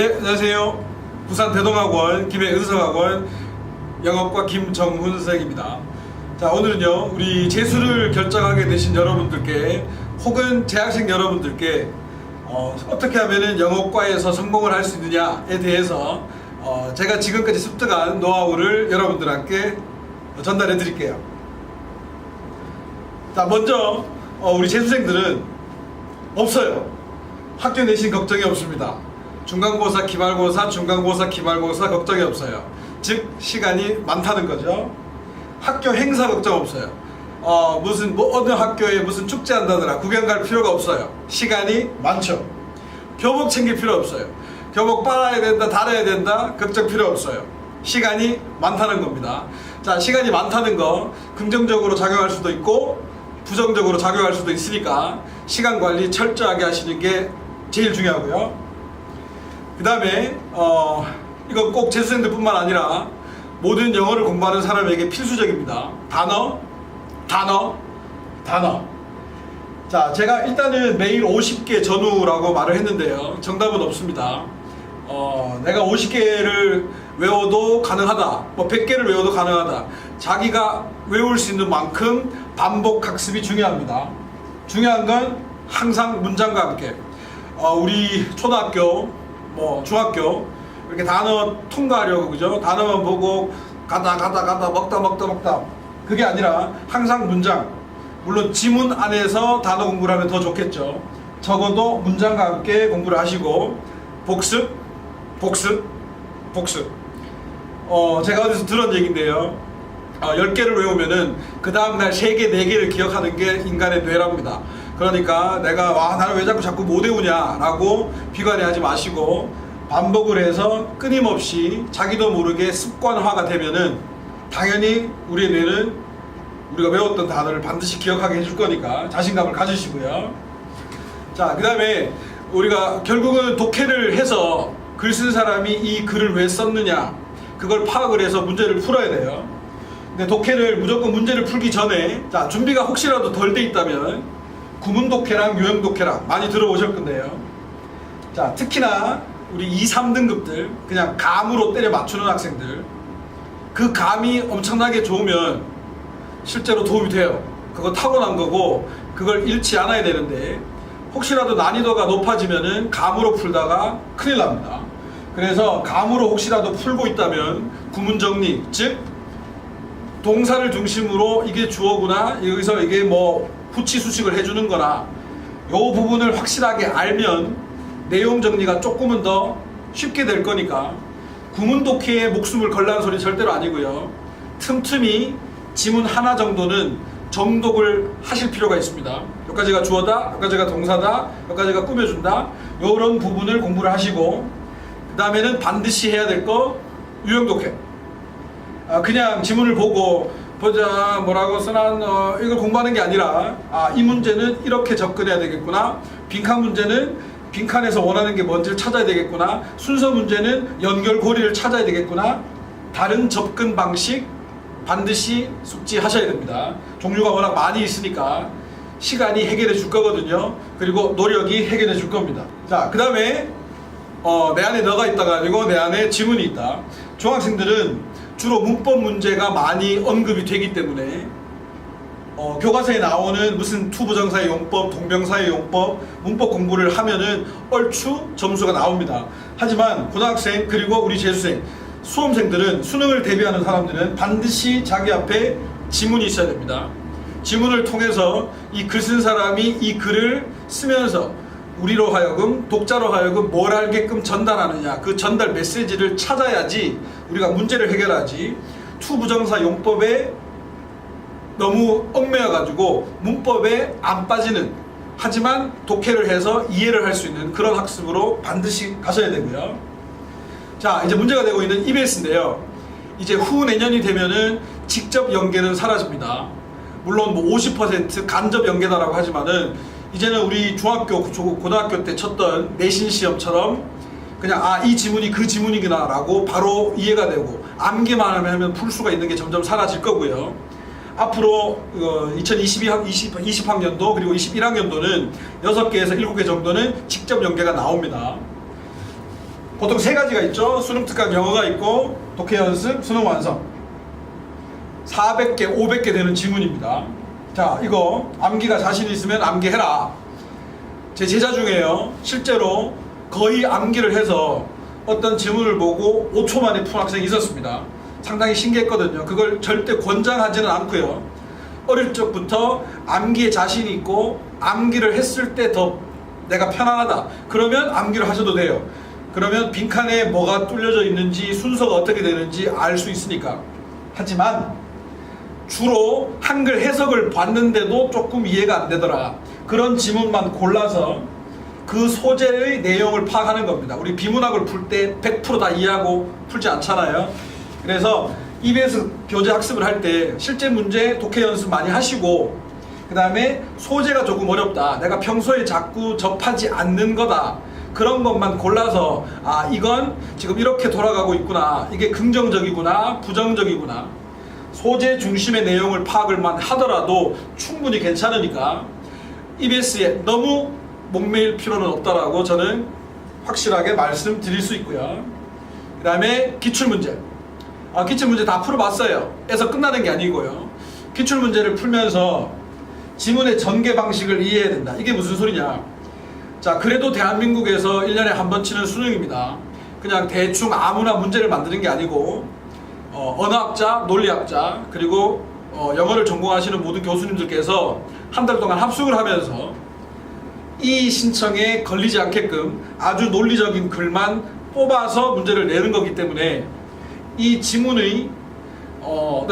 네, 안녕하세요. 부산 대동학원 김해은성학원 영어과 김정훈 선생입니다. 자, 오늘은요, 우리 재수를 결정하게 되신 여러분들께 혹은 재학생 여러분들께 어떻게 하면 영어과에서 성공을 할 수 있느냐에 대해서 제가 지금까지 습득한 노하우를 여러분들께 전달해 드릴게요. 자, 먼저 우리 재수생들은 없어요. 학교 내신 걱정이 없습니다. 중간고사, 기말고사, 중간고사, 기말고사 걱정이 없어요. 즉 시간이 많다는 거죠. 학교 행사 걱정 없어요. 어느 학교에 무슨 축제 한다더라 구경 갈 필요가 없어요. 시간이 많죠. 교복 챙길 필요 없어요. 교복 빨아야 된다, 달아야 된다, 걱정 필요 없어요. 시간이 많다는 겁니다. 자, 시간이 많다는 거 긍정적으로 작용할 수도 있고 부정적으로 작용할 수도 있으니까 시간 관리 철저하게 하시는 게 제일 중요하고요. 그 다음에 이건 꼭 재수생들 뿐만 아니라 모든 영어를 공부하는 사람에게 필수적입니다. 단어. 자, 제가 일단은 매일 50개 전후라고 말을 했는데요, 정답은 없습니다. 내가 50개를 외워도 가능하다, 100개를 외워도 가능하다. 자기가 외울 수 있는 만큼 반복 학습이 중요합니다. 중요한 건 항상 문장과 함께 우리 초등학교, 중학교 이렇게 단어 통과하려고, 그죠? 단어만 보고 가다 먹다 그게 아니라 항상 문장, 물론 지문 안에서 단어 공부를 하면 더 좋겠죠. 적어도 문장과 함께 공부를 하시고 복습. 제가 어디서 들은 얘기인데요, 10개를 외우면은 그 다음날 3개, 4개를 기억하는 게 인간의 뇌랍니다. 그러니까 내가 나는 왜 자꾸 못 외우냐 라고 비관해하지 마시고 반복을 해서 끊임없이 자기도 모르게 습관화가 되면은 당연히 우리의 뇌는 우리가 외웠던 단어를 반드시 기억하게 해줄 거니까 자신감을 가지시고요. 자, 그 다음에 우리가 결국은 독해를 해서 글 쓴 사람이 이 글을 왜 썼느냐, 그걸 파악을 해서 문제를 풀어야 돼요. 근데 독해를 무조건 문제를 풀기 전에, 자, 준비가 혹시라도 덜 돼 있다면 구문 독해랑 유형 독해랑 많이 들어보실 건데요. 자, 특히나 우리 2, 3등급들 그냥 감으로 때려 맞추는 학생들, 그 감이 엄청나게 좋으면 실제로 도움이 돼요. 그거 타고난 거고 그걸 잃지 않아야 되는데 혹시라도 난이도가 높아지면은 감으로 풀다가 큰일 납니다. 그래서 감으로 혹시라도 풀고 있다면 구문 정리, 즉 동사를 중심으로 이게 주어구나, 여기서 이게 후치 수식을 해주는 거나 요 부분을 확실하게 알면 내용 정리가 조금은 더 쉽게 될 거니까 구문 독해에 목숨을 걸라는 소리 절대로 아니고요. 틈틈이 지문 하나 정도는 정독을 하실 필요가 있습니다. 여기까지가 주어다, 여기까지가 동사다, 여기까지가 꾸며준다, 이런 부분을 공부를 하시고, 그 다음에는 반드시 해야 될 거 유형 독해. 그냥 지문을 보고 보자 뭐라고 써놨 이걸 공부하는 게 아니라 이 문제는 이렇게 접근해야 되겠구나, 빈칸 문제는 빈칸에서 원하는 게 뭔지를 찾아야 되겠구나, 순서 문제는 연결고리를 찾아야 되겠구나, 다른 접근 방식 반드시 숙지하셔야 됩니다. 종류가 워낙 많이 있으니까 시간이 해결해 줄 거거든요. 그리고 노력이 해결해 줄 겁니다. 자, 그 다음에 내 안에 너가 있다가 아니고 내 안에 지문이 있다. 중학생들은 주로 문법 문제가 많이 언급이 되기 때문에 교과서에 나오는 무슨 투부정사의 용법, 동명사의 용법, 문법 공부를 하면은 얼추 점수가 나옵니다. 하지만 고등학생 그리고 우리 재수생, 수험생들은, 수능을 대비하는 사람들은 반드시 자기 앞에 지문이 있어야 됩니다. 지문을 통해서 이 글 쓴 사람이 이 글을 쓰면서 우리로 하여금, 독자로 하여금 뭘 알게끔 전달하느냐, 그 전달 메시지를 찾아야지 우리가 문제를 해결하지, 투부정사 용법에 너무 얽매여 가지고 문법에 안 빠지는, 하지만 독해를 해서 이해를 할 수 있는 그런 학습으로 반드시 가셔야 되고요. 자, 이제 문제가 되고 있는 EBS인데요. 이제 후 내년이 되면은 직접 연계는 사라집니다. 물론 50% 간접 연계다라고 하지만은 이제는 우리 중학교, 고등학교 때 쳤던 내신 시험처럼 그냥 이 지문이 그 지문이구나 라고 바로 이해가 되고 암기만 하면 풀 수가 있는 게 점점 사라질 거고요. 앞으로 2020학년도 그리고 21학년도는 6개에서 7개 정도는 직접 연계가 나옵니다. 보통 세 가지가 있죠. 수능 특강 영어가 있고 독해 연습, 수능 완성. 400개, 500개 되는 지문입니다. 자, 이거 암기가 자신 있으면 암기해라. 제 제자 중에요, 실제로 거의 암기를 해서 어떤 지문을 보고 5초 만에 푼 학생이 있었습니다. 상당히 신기했거든요. 그걸 절대 권장하지는 않고요. 어릴 적부터 암기에 자신이 있고 암기를 했을 때 더 내가 편안하다, 그러면 암기를 하셔도 돼요. 그러면 빈칸에 뭐가 뚫려져 있는지 순서가 어떻게 되는지 알 수 있으니까. 하지만 주로 한글 해석을 봤는데도 조금 이해가 안 되더라, 그런 지문만 골라서 그 소재의 내용을 파악하는 겁니다. 우리 비문학을 풀 때 100% 다 이해하고 풀지 않잖아요. 그래서 EBS 교재 학습을 할 때 실제 문제 독해 연습 많이 하시고, 그 다음에 소재가 조금 어렵다, 내가 평소에 자꾸 접하지 않는 거다, 그런 것만 골라서 아, 이건 지금 이렇게 돌아가고 있구나, 이게 긍정적이구나, 부정적이구나, 소재 중심의 내용을 파악을만 하더라도 충분히 괜찮으니까 EBS에 너무 목매일 필요는 없다라고 저는 확실하게 말씀드릴 수 있고요. 그 다음에 기출문제. 기출문제 다 풀어봤어요 에서 끝나는 게 아니고요. 기출문제를 풀면서 지문의 전개 방식을 이해해야 된다. 이게 무슨 소리냐. 자, 그래도 대한민국에서 1년에 한 번 치는 수능입니다. 그냥 대충 아무나 문제를 만드는 게 아니고 언어학자, 논리학자, 그리고 영어를 전공하시는 모든 교수님들께서 한 달 동안 합숙을 하면서 이 신청에 걸리지 않게끔 아주 논리적인 글만 뽑아서 문제를 내는 거기 때문에 이 지문의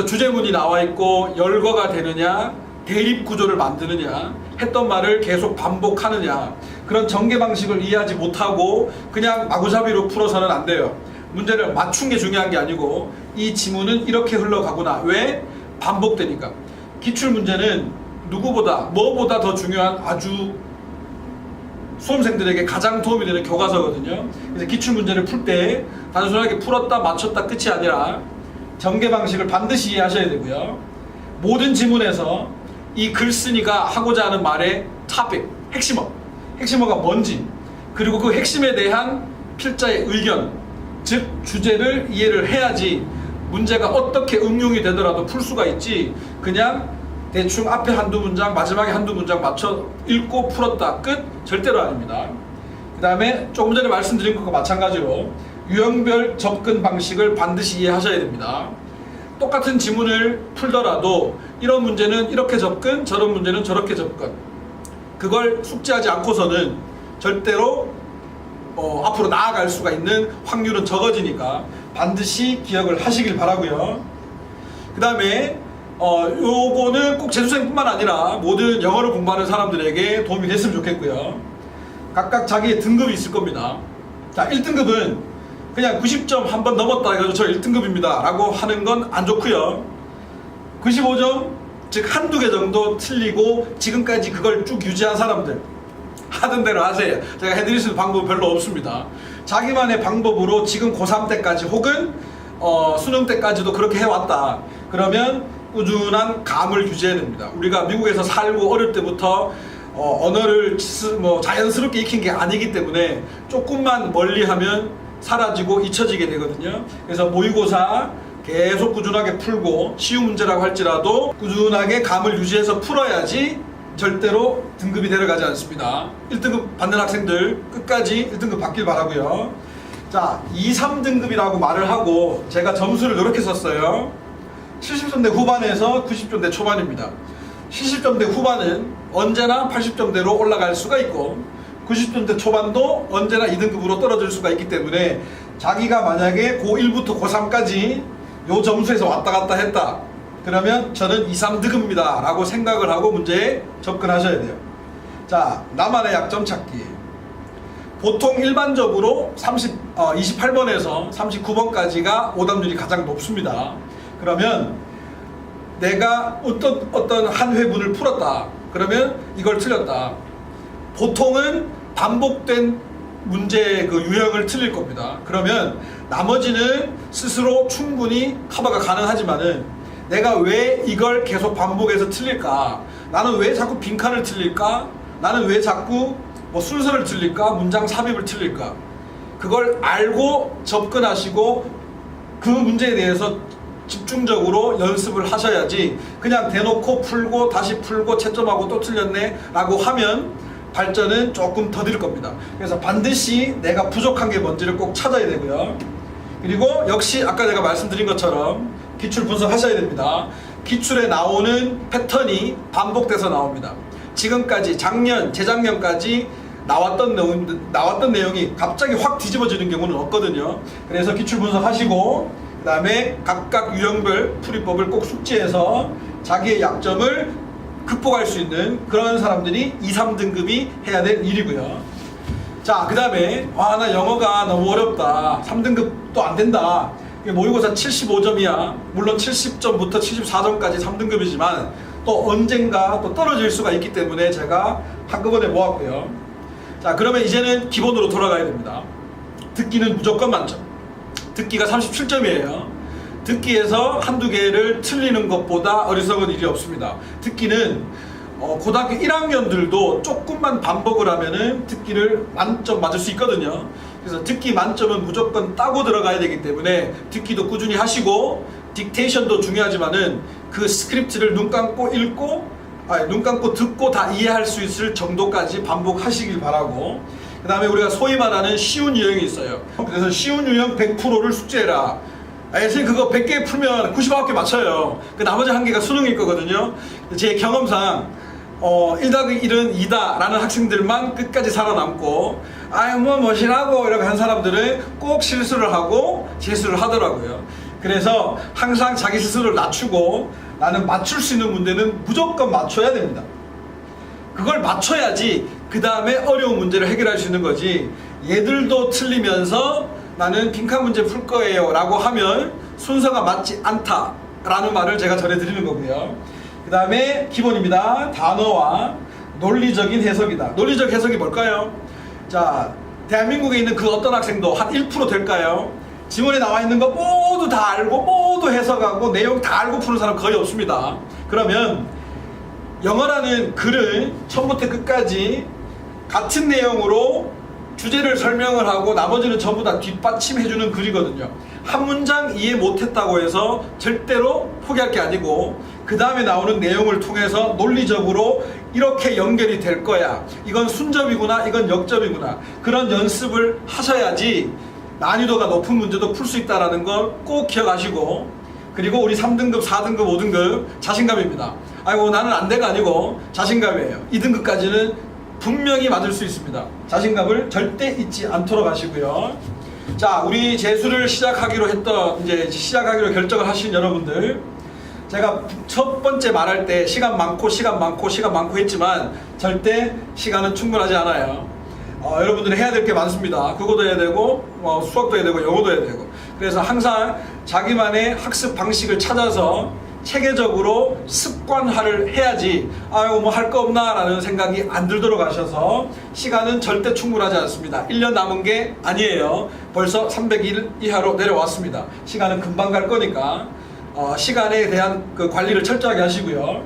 주제문이 나와 있고 열거가 되느냐, 대립 구조를 만드느냐, 했던 말을 계속 반복하느냐, 그런 전개 방식을 이해하지 못하고 그냥 마구잡이로 풀어서는 안 돼요. 문제를 맞춘 게 중요한 게 아니고 이 지문은 이렇게 흘러가구나. 왜? 반복되니까. 기출문제는 누구보다 뭐보다 더 중요한 아주 수험생들에게 가장 도움이 되는 교과서거든요. 그래서 기출문제를 풀 때 단순하게 풀었다 맞췄다 끝이 아니라 전개 방식을 반드시 이해하셔야 되고요. 모든 지문에서 이 글쓴이가 하고자 하는 말의 topic, 핵심어가 뭔지, 그리고 그 핵심에 대한 필자의 의견, 즉 주제를 이해를 해야지 문제가 어떻게 응용이 되더라도 풀 수가 있지, 그냥 대충 앞에 한두 문장, 마지막에 한두 문장 맞춰 읽고 풀었다 끝? 절대로 아닙니다. 그 다음에 조금 전에 말씀드린 것과 마찬가지로 유형별 접근 방식을 반드시 이해하셔야 됩니다. 똑같은 지문을 풀더라도 이런 문제는 이렇게 접근, 저런 문제는 저렇게 접근, 그걸 숙지하지 않고서는 절대로 앞으로 나아갈 수가 있는 확률은 적어지니까 반드시 기억을 하시길 바라고요. 그 다음에 요거는 꼭 재수생뿐만 아니라 모든 영어를 공부하는 사람들에게 도움이 됐으면 좋겠고요. 각각 자기의 등급이 있을 겁니다. 자, 1등급은 그냥 90점 한 번 넘었다 해가지고 저 1등급입니다 라고 하는 건 안 좋고요. 95점, 즉 한두 개 정도 틀리고 지금까지 그걸 쭉 유지한 사람들, 하던 대로 하세요. 제가 해드릴 수 있는 방법은 별로 없습니다. 자기만의 방법으로 지금 고3 때까지 혹은 수능 때까지도 그렇게 해왔다 그러면 꾸준한 감을 유지해야 됩니다. 우리가 미국에서 살고 어릴 때부터 언어를 자연스럽게 익힌 게 아니기 때문에 조금만 멀리하면 사라지고 잊혀지게 되거든요. 그래서 모의고사 계속 꾸준하게 풀고 쉬운 문제라고 할지라도 꾸준하게 감을 유지해서 풀어야지 절대로 등급이 내려가지 않습니다. 1등급 받는 학생들 끝까지 1등급 받길 바라고요. 자, 2, 3등급이라고 말을 하고 제가 점수를 이렇게 썼어요. 70점대 후반에서 90점대 초반입니다. 70점대 후반은 언제나 80점대로 올라갈 수가 있고 90점대 초반도 언제나 2등급으로 떨어질 수가 있기 때문에 자기가 만약에 고1부터 고3까지 요 점수에서 왔다 갔다 했다 그러면 저는 2, 3등급입니다 라고 생각을 하고 문제에 접근하셔야 돼요. 자, 나만의 약점 찾기. 보통 일반적으로 28번에서 39번까지가 오답률이 가장 높습니다. 그러면 내가 어떤 한 회문을 풀었다 그러면 이걸 틀렸다. 보통은 반복된 문제의 그 유형을 틀릴 겁니다. 그러면 나머지는 스스로 충분히 커버가 가능하지만은 내가 왜 이걸 계속 반복해서 틀릴까? 나는 왜 자꾸 빈칸을 틀릴까? 나는 왜 자꾸 순서를 틀릴까? 문장 삽입을 틀릴까? 그걸 알고 접근하시고 그 문제에 대해서 집중적으로 연습을 하셔야지 그냥 대놓고 풀고 다시 풀고 채점하고 또 틀렸네 라고 하면 발전은 조금 더딜 겁니다. 그래서 반드시 내가 부족한 게 뭔지를 꼭 찾아야 되고요. 그리고 역시 아까 제가 말씀드린 것처럼 기출 분석하셔야 됩니다. 기출에 나오는 패턴이 반복돼서 나옵니다. 지금까지 재작년까지 나왔던 내용이 갑자기 확 뒤집어지는 경우는 없거든요. 그래서 기출 분석하시고 그 다음에 각각 유형별 풀이법을 꼭 숙지해서 자기의 약점을 극복할 수 있는 그런 사람들이 2, 3등급이 해야 될 일이고요. 자, 그 다음에 나 영어가 너무 어렵다. 3등급도 안 된다. 모의고사 75점이야. 물론 70점부터 74점까지 3등급이지만 또 언젠가 또 떨어질 수가 있기 때문에 제가 한꺼번에 모았고요. 자, 그러면 이제는 기본으로 돌아가야 됩니다. 듣기는 무조건 만점. 듣기가 37점이에요. 듣기에서 한두 개를 틀리는 것보다 어리석은 일이 없습니다. 듣기는 고등학교 1학년들도 조금만 반복을 하면은 듣기를 만점 맞을 수 있거든요. 그래서 듣기 만점은 무조건 따고 들어가야 되기 때문에 듣기도 꾸준히 하시고 딕테이션도 중요하지만은 그 스크립트를 눈 감고 눈 감고 듣고 다 이해할 수 있을 정도까지 반복하시길 바라고, 그 다음에 우리가 소위 말하는 쉬운 유형이 있어요. 그래서 쉬운 유형 100%를 숙제해라. 선생님 그거 100개 풀면 99개 맞춰요. 그 나머지 1개가 수능일 거거든요. 제 경험상 1+1은 2다 라는 학생들만 끝까지 살아남고 멋이라고 이렇게 한 사람들은 꼭 실수를 하고 재수를 하더라고요. 그래서 항상 자기 스스로를 낮추고 나는 맞출 수 있는 문제는 무조건 맞춰야 됩니다. 그걸 맞춰야지 그 다음에 어려운 문제를 해결할 수 있는 거지, 얘들도 틀리면서 나는 빈칸 문제 풀 거예요 라고 하면 순서가 맞지 않다 라는 말을 제가 전해드리는 거고요. 그 다음에 기본입니다. 단어와 논리적인 해석이다. 논리적 해석이 뭘까요? 자, 대한민국에 있는 그 어떤 학생도 한 1% 될까요? 지문에 나와 있는 거 모두 다 알고 모두 해석하고 내용 다 알고 푸는 사람 거의 없습니다. 그러면 영어라는 글을 처음부터 끝까지 같은 내용으로 주제를 설명을 하고 나머지는 전부 다 뒷받침해주는 글이거든요. 한 문장 이해 못했다고 해서 절대로 포기할 게 아니고 그 다음에 나오는 내용을 통해서 논리적으로 이렇게 연결이 될 거야, 이건 순접이구나, 이건 역접이구나, 그런 연습을 하셔야지 난이도가 높은 문제도 풀 수 있다는 걸 꼭 기억하시고, 그리고 우리 3등급, 4등급, 5등급 자신감입니다. 아이고 나는 안 돼가 아니고 자신감이에요. 2등급까지는 분명히 맞을 수 있습니다. 자신감을 절대 잊지 않도록 하시고요. 자, 우리 재수를 시작하기로 결정을 하신 여러분들, 제가 첫 번째 말할 때 시간 많고 했지만 절대 시간은 충분하지 않아요. 여러분들이 해야 될 게 많습니다. 국어도 해야 되고 수학도 해야 되고 영어도 해야 되고. 그래서 항상 자기만의 학습 방식을 찾아서 체계적으로 습관화를 해야지 할 거 없나 라는 생각이 안 들도록 하셔서 시간은 절대 충분하지 않습니다. 1년 남은 게 아니에요. 벌써 300일 이하로 내려왔습니다. 시간은 금방 갈 거니까 시간에 대한 그 관리를 철저하게 하시고요.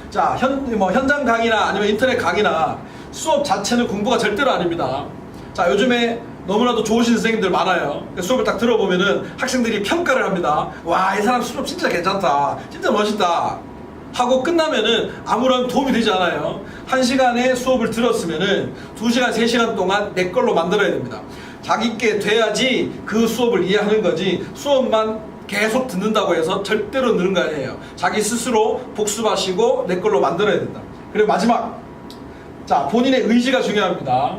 자, 현장 강의나 아니면 인터넷 강의나 수업 자체는 공부가 절대로 아닙니다. 자, 요즘에 너무나도 좋으신 선생님들 많아요. 수업을 딱 들어보면은 학생들이 평가를 합니다. 와, 이 사람 수업 진짜 괜찮다, 진짜 멋있다 하고 끝나면은 아무런 도움이 되지 않아요. 1시간의 수업을 들었으면은 2시간, 3시간 동안 내 걸로 만들어야 됩니다. 자기께 돼야지 그 수업을 이해하는 거지, 수업만 계속 듣는다고 해서 절대로 느는 거 아니에요. 자기 스스로 복습하시고 내 걸로 만들어야 된다. 그리고 마지막, 자, 본인의 의지가 중요합니다.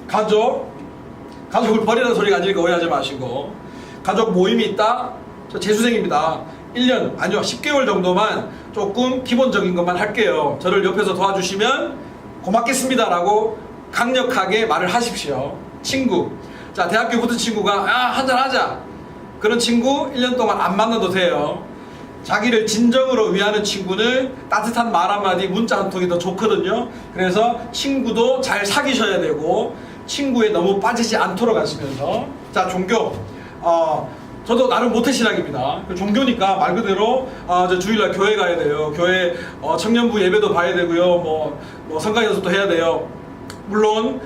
가족을 버리라는 소리가 아니니까 오해하지 마시고, 가족 모임이 있다? 저 재수생입니다. 1년, 아니요 10개월 정도만 조금 기본적인 것만 할게요. 저를 옆에서 도와주시면 고맙겠습니다 라고 강력하게 말을 하십시오. 친구, 자, 대학교 붙은 친구가 한잔 하자, 그런 친구 1년 동안 안 만나도 돼요. 자기를 진정으로 위하는 친구는 따뜻한 말 한마디, 문자 한 통이 더 좋거든요. 그래서 친구도 잘 사귀셔야 되고 친구에 너무 빠지지 않도록 하시면서, 자, 종교, 저도 나름 모태신앙입니다. 종교니까 말 그대로 저 주일날 교회 가야 돼요. 교회 청년부 예배도 봐야 되고요. 뭐 성가 연습도 해야 돼요. 물론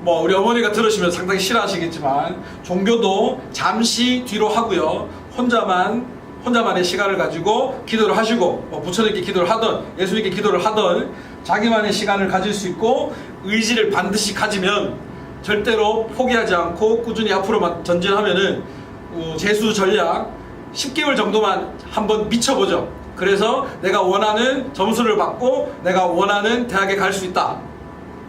뭐 우리 어머니가 들으시면 상당히 싫어하시겠지만 종교도 잠시 뒤로 하고요. 혼자만의 시간을 가지고 기도를 하시고 뭐 부처님께 기도를 하든 예수님께 기도를 하든 자기만의 시간을 가질 수 있고 의지를 반드시 가지면 절대로 포기하지 않고 꾸준히 앞으로만 전진하면은 재수 전략 10개월 정도만 한번 미쳐보죠. 그래서 내가 원하는 점수를 받고 내가 원하는 대학에 갈 수 있다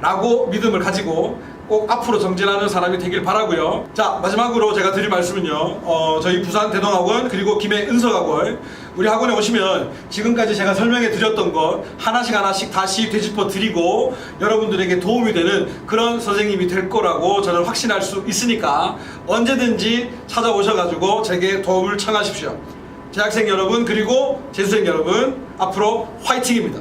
라고 믿음을 가지고 꼭 앞으로 정진하는 사람이 되길 바라고요. 자, 마지막으로 제가 드릴 말씀은요, 저희 부산 대동학원 그리고 김해 은석학원, 우리 학원에 오시면 지금까지 제가 설명해 드렸던 것 하나씩 다시 되짚어 드리고 여러분들에게 도움이 되는 그런 선생님이 될 거라고 저는 확신할 수 있으니까 언제든지 찾아오셔가지고 제게 도움을 청하십시오. 재학생 여러분 그리고 재수생 여러분, 앞으로 화이팅입니다.